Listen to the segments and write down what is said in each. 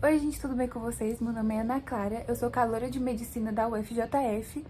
Oi gente, tudo bem com vocês? Meu nome é Ana Clara, eu sou caloura de medicina da UFJF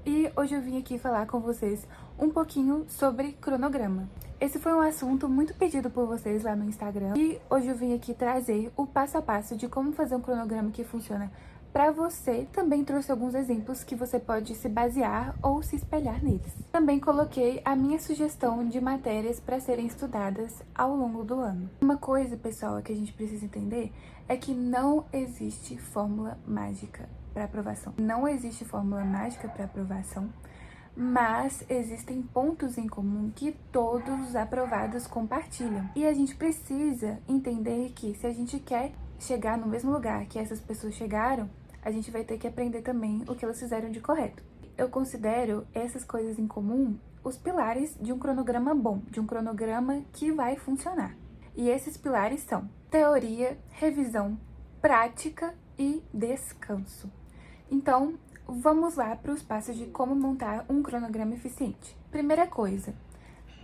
e hoje eu vim aqui falar com vocês um pouquinho sobre cronograma. Esse foi um assunto muito pedido por vocês lá no Instagram e hoje eu vim aqui trazer o passo a passo de como fazer um cronograma que funciona para você. Também trouxe alguns exemplos que você pode se basear ou se espelhar neles. Também coloquei a minha sugestão de matérias para serem estudadas ao longo do ano. Uma coisa, pessoal, que a gente precisa entender é que não existe fórmula mágica para aprovação. Não existe fórmula mágica para aprovação, mas existem pontos em comum que todos os aprovados compartilham. E a gente precisa entender que se a gente quer chegar no mesmo lugar que essas pessoas chegaram, a gente vai ter que aprender também o que elas fizeram de correto. Eu considero essas coisas em comum os pilares de um cronograma bom, de um cronograma que vai funcionar. E esses pilares são teoria, revisão, prática e descanso. Então, vamos lá para os passos de como montar um cronograma eficiente. Primeira coisa,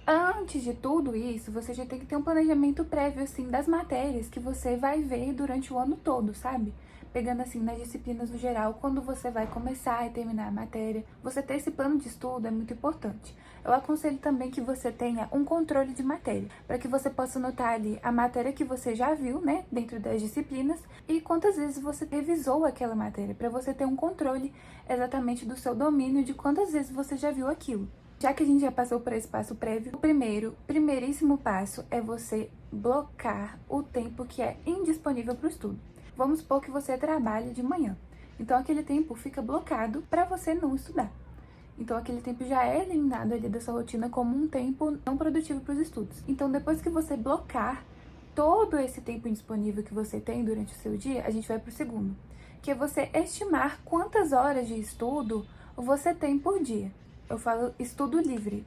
antes de tudo isso, você já tem que ter um planejamento prévio, assim, das matérias que você vai ver durante o ano todo, sabe? Pegando, assim, nas disciplinas no geral, quando você vai começar e terminar a matéria. Você ter esse plano de estudo é muito importante. Eu aconselho também que você tenha um controle de matéria, para que você possa anotar ali a matéria que você já viu, né, dentro das disciplinas, e quantas vezes você revisou aquela matéria, para você ter um controle exatamente do seu domínio, de quantas vezes você já viu aquilo. Já que a gente já passou por esse passo prévio, o primeiríssimo passo é você blocar o tempo que é indisponível para o estudo. Vamos supor que você trabalha de manhã, então aquele tempo fica blocado para você não estudar. Então aquele tempo já é eliminado ali da sua rotina como um tempo não produtivo para os estudos. Então depois que você blocar todo esse tempo indisponível que você tem durante o seu dia, a gente vai para o segundo, que é você estimar quantas horas de estudo você tem por dia. Eu falo estudo livre,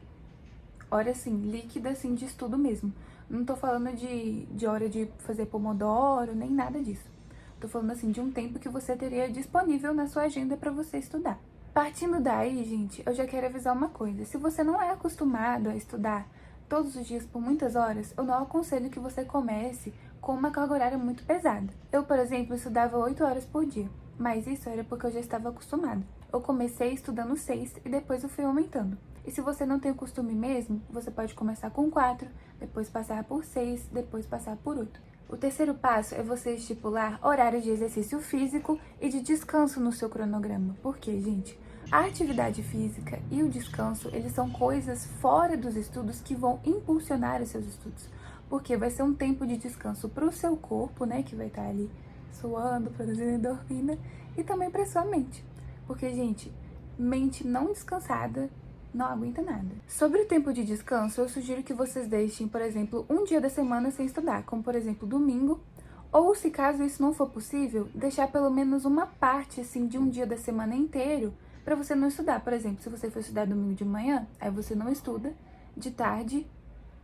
hora assim, líquida assim de estudo mesmo. Não tô falando de hora de fazer pomodoro, nem nada disso. Tô falando assim de um tempo que você teria disponível na sua agenda para você estudar. Partindo daí, gente, eu já quero avisar uma coisa. Se você não é acostumado a estudar todos os dias por muitas horas, eu não aconselho que você comece com uma carga horária muito pesada. Eu, por exemplo, estudava 8 horas por dia, mas isso era porque eu já estava acostumada. Eu comecei estudando 6 e depois eu fui aumentando. E se você não tem o costume mesmo, você pode começar com 4, depois passar por 6, depois passar por 8. O terceiro passo é você estipular horários de exercício físico e de descanso no seu cronograma. Por quê, gente? A atividade física e o descanso, eles são coisas fora dos estudos que vão impulsionar os seus estudos. Porque vai ser um tempo de descanso para o seu corpo, né, que vai estar ali suando, produzindo endorfina, e também para sua mente. Porque, gente, mente não descansada não aguenta nada. Sobre o tempo de descanso, eu sugiro que vocês deixem, por exemplo, um dia da semana sem estudar, como por exemplo domingo, ou se caso isso não for possível, deixar pelo menos uma parte assim de um dia da semana inteiro para você não estudar. Por exemplo, se você for estudar domingo de manhã, aí você não estuda de tarde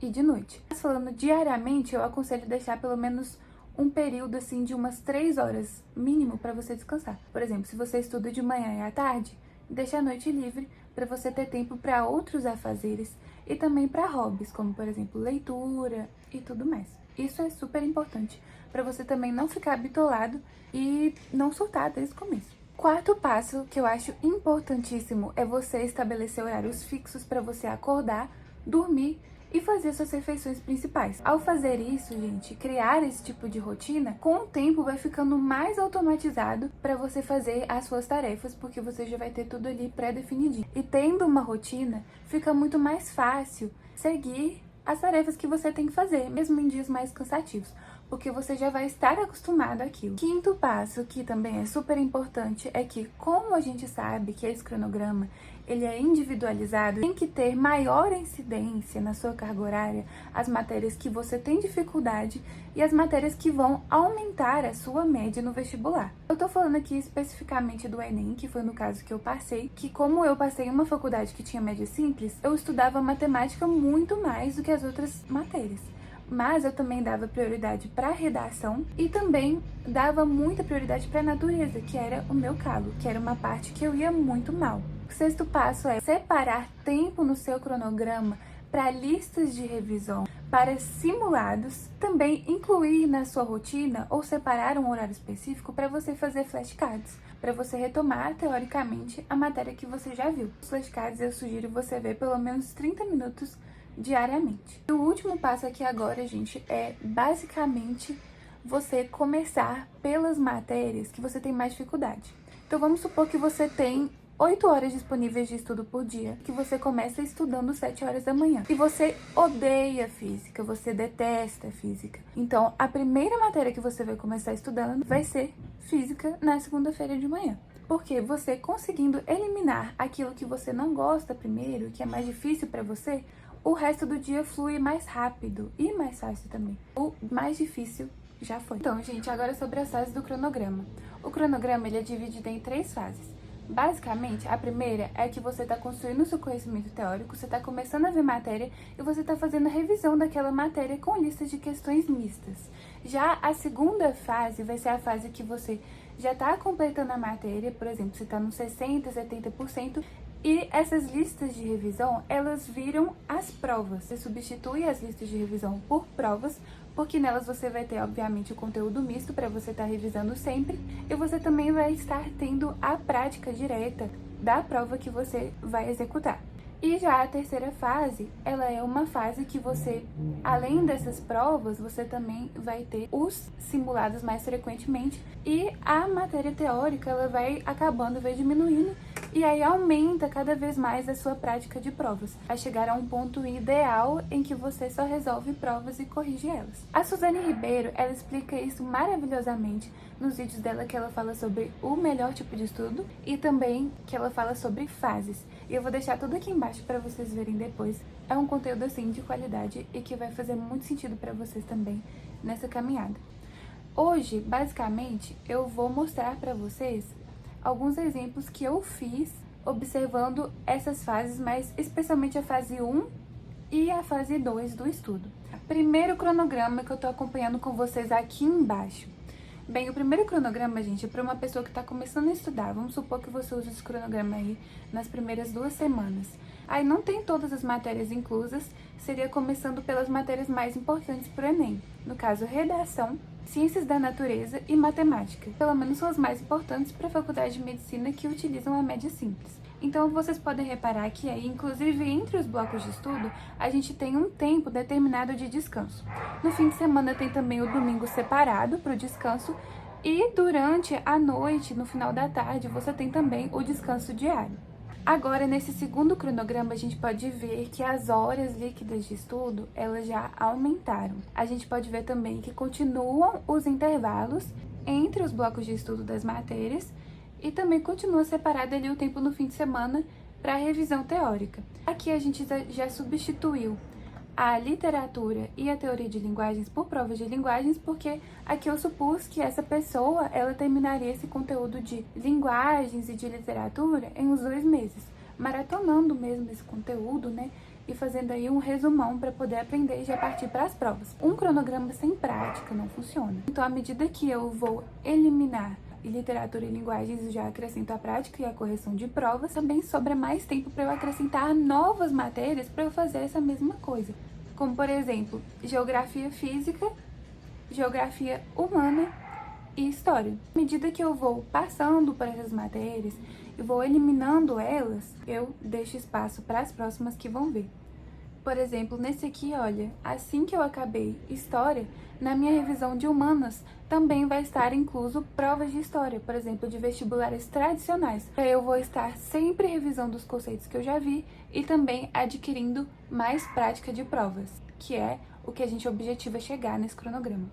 e de noite. Mas falando diariamente, eu aconselho deixar pelo menos um período assim de umas 3 horas mínimo para você descansar. Por exemplo, se você estuda de manhã e à tarde, deixa a noite livre para você ter tempo para outros afazeres e também para hobbies, como por exemplo leitura e tudo mais. Isso é super importante para você também não ficar bitolado e não surtar desde o começo. Quarto passo que eu acho importantíssimo é você estabelecer horários fixos para você acordar, dormir e fazer suas refeições principais. Ao fazer isso, gente, criar esse tipo de rotina, com o tempo vai ficando mais automatizado para você fazer as suas tarefas, porque você já vai ter tudo ali pré-definidinho. E tendo uma rotina, fica muito mais fácil seguir as tarefas que você tem que fazer, mesmo em dias mais cansativos, porque você já vai estar acostumado àquilo. Quinto passo, que também é super importante, é que como a gente sabe que esse cronograma ele é individualizado, tem que ter maior incidência na sua carga horária as matérias que você tem dificuldade e as matérias que vão aumentar a sua média no vestibular. Eu tô falando aqui especificamente do Enem, que foi no caso que eu passei, que como eu passei em uma faculdade que tinha média simples, eu estudava matemática muito mais do que as outras matérias. Mas eu também dava prioridade para redação e também dava muita prioridade para natureza, que era o meu calo, que era uma parte que eu ia muito mal. O sexto passo é separar tempo no seu cronograma para listas de revisão, para simulados, também incluir na sua rotina ou separar um horário específico para você fazer flashcards, para você retomar teoricamente a matéria que você já viu. Os flashcards eu sugiro você ver pelo menos 30 minutos diariamente. E o último passo aqui agora, gente, é basicamente você começar pelas matérias que você tem mais dificuldade. Então vamos supor que você tem 8 horas disponíveis de estudo por dia, que você começa estudando 7 horas da manhã. E você odeia física, você detesta física. Então, a primeira matéria que você vai começar estudando vai ser física na segunda-feira de manhã. Porque você conseguindo eliminar aquilo que você não gosta primeiro, que é mais difícil para você, o resto do dia flui mais rápido e mais fácil também. O mais difícil já foi. Então, gente, agora sobre as fases do cronograma. O cronograma ele é dividido em 3 fases. Basicamente, a primeira é que você está construindo o seu conhecimento teórico, você está começando a ver matéria e você está fazendo a revisão daquela matéria com listas de questões mistas. Já a segunda fase vai ser a fase que você já está completando a matéria, por exemplo, você está nos 60%, 70%, e essas listas de revisão, elas viram as provas. Você substitui as listas de revisão por provas, porque nelas você vai ter, obviamente, o conteúdo misto para você estar revisando sempre, e você também vai estar tendo a prática direta da prova que você vai executar. E já a terceira fase, ela é uma fase que você, além dessas provas, você também vai ter os simulados mais frequentemente e a matéria teórica, ela vai acabando, vai diminuindo e aí aumenta cada vez mais a sua prática de provas, a chegar a um ponto ideal em que você só resolve provas e corrige elas. A Suzane Ribeiro, ela explica isso maravilhosamente nos vídeos dela, que ela fala sobre o melhor tipo de estudo e também que ela fala sobre fases. E eu vou deixar tudo aqui embaixo para vocês verem depois. É um conteúdo assim de qualidade e que vai fazer muito sentido para vocês também nessa caminhada. Hoje, basicamente, eu vou mostrar para vocês alguns exemplos que eu fiz observando essas fases, mas especialmente a fase 1 e a fase 2 do estudo. Primeiro cronograma que eu tô acompanhando com vocês aqui embaixo. Bem, o primeiro cronograma, gente, é para uma pessoa que está começando a estudar. Vamos supor que você use esse cronograma aí nas primeiras 2 semanas. Aí não tem todas as matérias inclusas, seria começando pelas matérias mais importantes para o Enem. No caso, redação, ciências da natureza e matemática. Pelo menos são as mais importantes para a faculdade de medicina que utilizam a média simples. Então, vocês podem reparar que aí, inclusive entre os blocos de estudo, a gente tem um tempo determinado de descanso. No fim de semana tem também o domingo separado para o descanso e durante a noite, no final da tarde, você tem também o descanso diário. Agora, nesse segundo cronograma, a gente pode ver que as horas líquidas de estudo, elas já aumentaram. A gente pode ver também que continuam os intervalos entre os blocos de estudo das matérias e também continua separado ali o tempo no fim de semana para revisão teórica. Aqui a gente já substituiu a literatura e a teoria de linguagens por provas de linguagens, porque aqui eu supus que essa pessoa, ela terminaria esse conteúdo de linguagens e de literatura em uns 2 meses, maratonando mesmo esse conteúdo, né? E fazendo aí um resumão para poder aprender e já partir para as provas. Um cronograma sem prática não funciona. Então, à medida que eu vou eliminar literatura e linguagens, eu já acrescento a prática e a correção de provas, também sobra mais tempo para eu acrescentar novas matérias para eu fazer essa mesma coisa. Como, por exemplo, geografia física, geografia humana e história. À medida que eu vou passando por essas matérias e vou eliminando elas, eu deixo espaço para as próximas que vão vir. Por exemplo, nesse aqui, olha, assim que eu acabei história, na minha revisão de humanas também vai estar incluso provas de história, por exemplo, de vestibulares tradicionais. Aí eu vou estar sempre revisando os conceitos que eu já vi e também adquirindo mais prática de provas, que é o que a gente objetiva chegar nesse cronograma.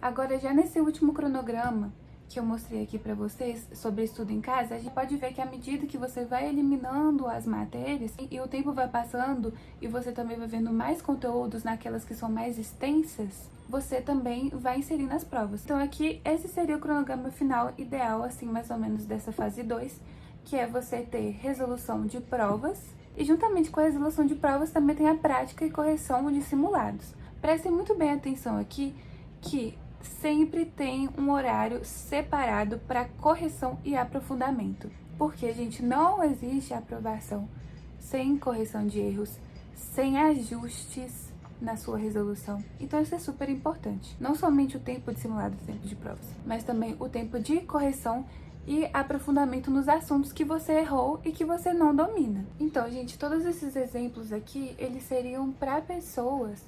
Agora, já nesse último cronograma que eu mostrei aqui para vocês sobre estudo em casa, a gente pode ver que à medida que você vai eliminando as matérias e o tempo vai passando e você também vai vendo mais conteúdos naquelas que são mais extensas, você também vai inserindo as provas. Então aqui, esse seria o cronograma final ideal, assim, mais ou menos dessa fase 2, que é você ter resolução de provas e juntamente com a resolução de provas também tem a prática e correção de simulados. Prestem muito bem atenção aqui que sempre tem um horário separado para correção e aprofundamento. Porque, gente, não existe aprovação sem correção de erros, sem ajustes na sua resolução. Então isso é super importante. Não somente o tempo de simulado e o tempo de provas, mas também o tempo de correção e aprofundamento nos assuntos que você errou e que você não domina. Então, gente, todos esses exemplos aqui, eles seriam para pessoas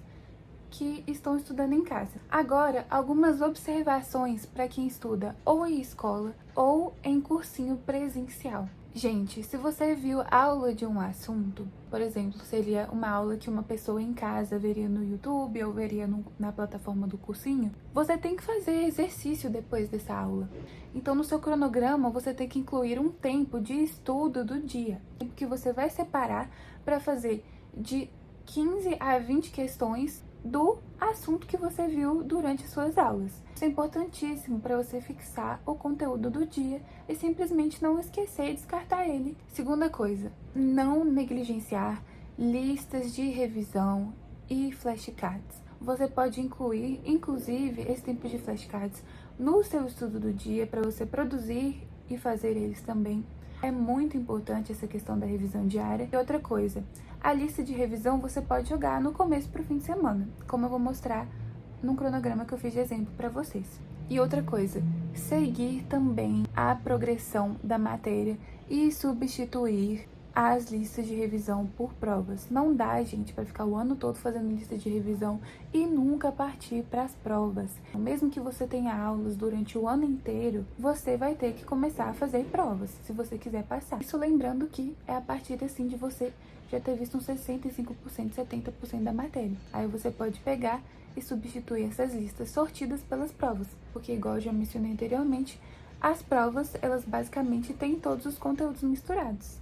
que estão estudando em casa. Agora, algumas observações para quem estuda ou em escola ou em cursinho presencial. Gente, se você viu aula de um assunto, por exemplo, seria uma aula que uma pessoa em casa veria no YouTube ou veria na plataforma do cursinho, você tem que fazer exercício depois dessa aula. Então, no seu cronograma, você tem que incluir um tempo de estudo do dia, tempo que você vai separar para fazer de 15 a 20 questões do assunto que você viu durante suas aulas. Isso é importantíssimo para você fixar o conteúdo do dia e simplesmente não esquecer e descartar ele. Segunda coisa, não negligenciar listas de revisão e flashcards. Você pode incluir, inclusive, esse tempo de flashcards no seu estudo do dia para você produzir e fazer eles também. É muito importante essa questão da revisão diária. E outra coisa, a lista de revisão você pode jogar no começo para o fim de semana, como eu vou mostrar num cronograma que eu fiz de exemplo para vocês. E outra coisa, seguir também a progressão da matéria e substituir as listas de revisão por provas. Não dá, gente, para ficar o ano todo fazendo lista de revisão e nunca partir para as provas. Mesmo que você tenha aulas durante o ano inteiro, você vai ter que começar a fazer provas, se você quiser passar. Isso lembrando que é a partir, assim, de você já ter visto uns 65%, 70% da matéria. Aí você pode pegar e substituir essas listas sortidas pelas provas, porque, igual eu já mencionei anteriormente, as provas, elas basicamente têm todos os conteúdos misturados,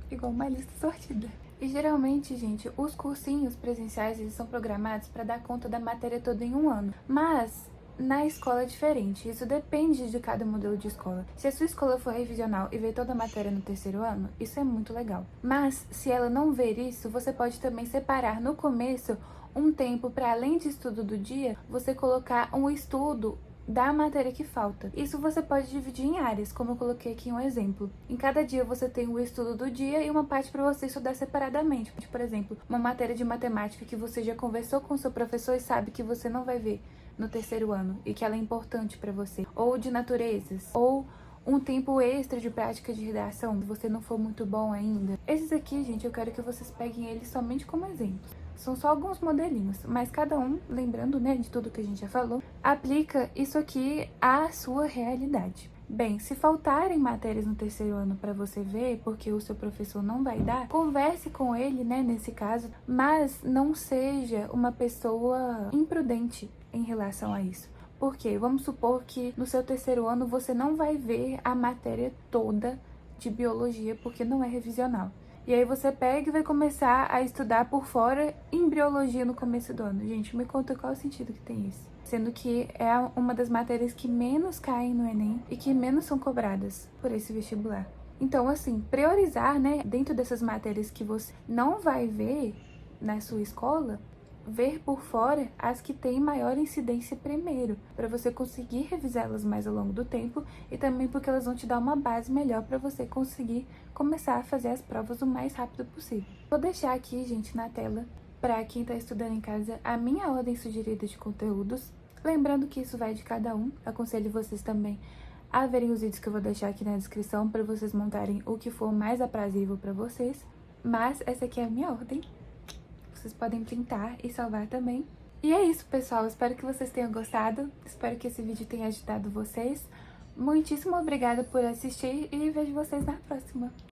igual uma lista sortida. E geralmente, gente, os cursinhos presenciais, eles são programados para dar conta da matéria toda em um ano. Mas na escola é diferente, isso depende de cada modelo de escola. Se a sua escola for revisional e ver toda a matéria no terceiro ano, isso é muito legal. Mas se ela não ver isso, você pode também separar no começo um tempo para, além de estudo do dia, você colocar um estudo da matéria que falta. Isso você pode dividir em áreas, como eu coloquei aqui um exemplo. Em cada dia você tem o estudo do dia e uma parte para você estudar separadamente. Por exemplo, uma matéria de matemática que você já conversou com o seu professor e sabe que você não vai ver no terceiro ano e que ela é importante para você. Ou de naturezas, ou um tempo extra de prática de redação, se você não for muito bom ainda. Esses aqui, gente, eu quero que vocês peguem eles somente como exemplos. São só alguns modelinhos, mas cada um, lembrando, né, de tudo que a gente já falou, aplica isso aqui à sua realidade. Bem, se faltarem matérias no terceiro ano para você ver, porque o seu professor não vai dar, converse com ele, né, nesse caso, mas não seja uma pessoa imprudente em relação a isso. Porque vamos supor que no seu terceiro ano você não vai ver a matéria toda de biologia, porque não é revisional. E aí você pega e vai começar a estudar por fora embriologia no começo do ano. Gente, me conta qual o sentido que tem isso. Sendo que é uma das matérias que menos caem no Enem e que menos são cobradas por esse vestibular. Então, assim, priorizar, né, dentro dessas matérias que você não vai ver na sua escola, ver por fora as que têm maior incidência primeiro, para você conseguir revisá-las mais ao longo do tempo e também porque elas vão te dar uma base melhor para você conseguir começar a fazer as provas o mais rápido possível. Vou deixar aqui, gente, na tela, para quem está estudando em casa, a minha ordem sugerida de conteúdos. Lembrando que isso vai de cada um, aconselho vocês também a verem os vídeos que eu vou deixar aqui na descrição para vocês montarem o que for mais aprazível para vocês. Mas essa aqui é a minha ordem. Vocês podem printar e salvar também. E é isso, pessoal. Espero que vocês tenham gostado. Espero que esse vídeo tenha ajudado vocês. Muitíssimo obrigada por assistir e vejo vocês na próxima.